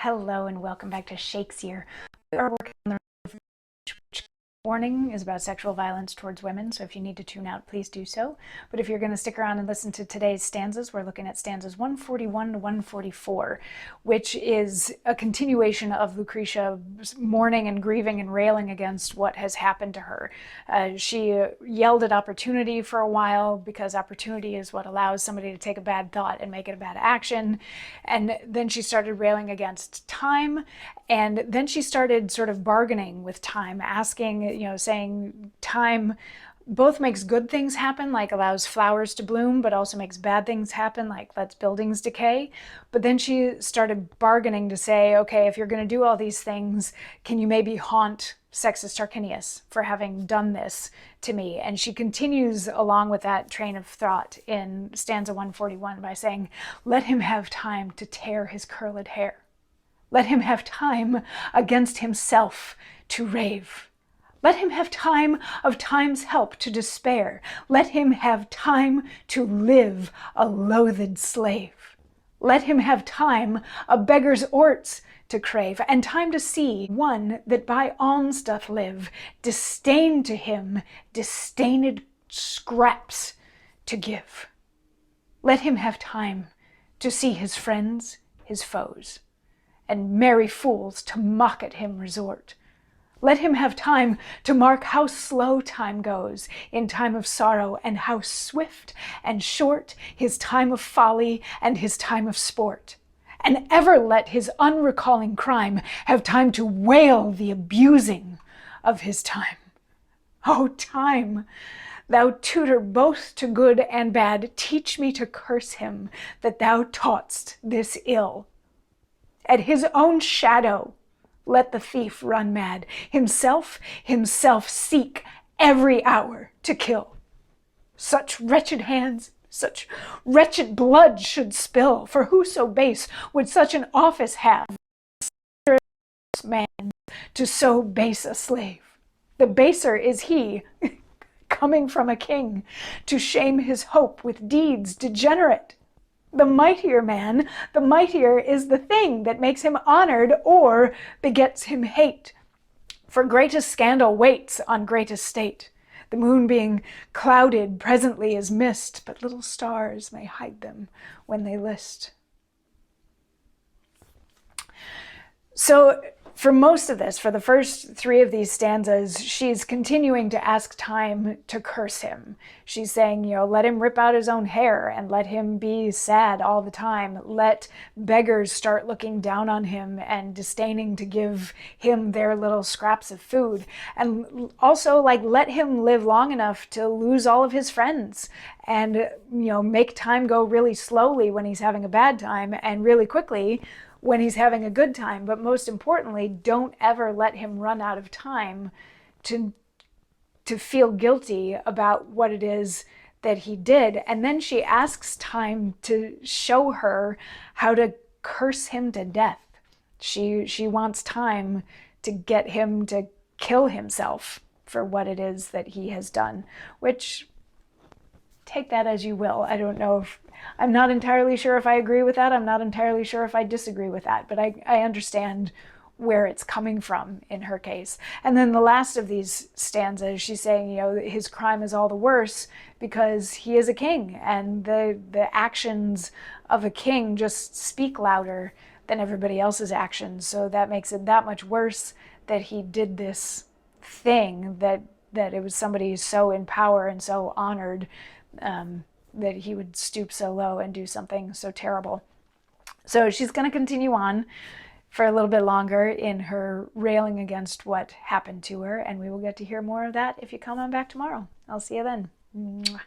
Hello and welcome back to Shakesyear. We are working on the warning is about sexual violence towards women, so if you need to tune out, please do so. But if you're going to stick around and listen to today's stanzas, we're looking at stanzas 141 to 144, which is a continuation of Lucrece's mourning and grieving and railing against what has happened to her. She yelled at opportunity for a while because opportunity is what allows somebody to take a bad thought and make it a bad action. And then she started railing against time, and then she started sort of bargaining with time, asking, saying time both makes good things happen, like allows flowers to bloom, but also makes bad things happen, like lets buildings decay. But then she started bargaining to say, okay, if you're going to do all these things, can you maybe haunt Sextus Tarquinius for having done this to me? And she continues along with that train of thought in stanza 141 by saying, let him have time to tear his curled hair. Let him have time against himself to rave. Let him have time of time's help to despair. Let him have time to live a loathed slave. Let him have time a beggar's orts to crave, and time to see one that by alms doth live, disdain to him disdained scraps to give. Let him have time to see his friends, his foes, and merry fools to mock at him resort. Let him have time to mark how slow time goes in time of sorrow, and how swift and short his time of folly and his time of sport. And ever let his unrecalling crime have time to wail the abusing of his time. O time, thou tutor both to good and bad, teach me to curse him that thou taught'st this ill. At his own shadow let the thief run mad, himself seek every hour to kill. Such wretched hands, such wretched blood should spill, for who so base would such an office have, man, to so base a slave? The baser is he, coming from a king, to shame his hope with deeds degenerate. The mightier man, the mightier is the thing that makes him honored or begets him hate. For greatest scandal waits on greatest state. The moon being clouded presently is mist, but little stars may hide them when they list. So for most of this, for the first three of these stanzas, she's continuing to ask time to curse him. She's saying, let him rip out his own hair and let him be sad all the time. Let beggars start looking down on him and disdaining to give him their little scraps of food. And also, let him live long enough to lose all of his friends and, make time go really slowly when he's having a bad time and really quickly when he's having a good time. But most importantly, don't ever let him run out of time to feel guilty about what it is that he did. And then she asks time to show her how to curse him to death. She wants time to get him to kill himself for what it is that he has done, which, take that as you will. I don't know if, I'm not entirely sure if I agree with that. I'm not entirely sure if I disagree with that, but I understand where it's coming from in her case. And then the last of these stanzas, she's saying, his crime is all the worse because he is a king, and the actions of a king just speak louder than everybody else's actions. So that makes it that much worse that he did this thing, that it was somebody so in power and so honored, that he would stoop so low and do something so terrible. So she's going to continue on for a little bit longer in her railing against what happened to her, and we will get to hear more of that if you come on back tomorrow. I'll see you then. Mwah.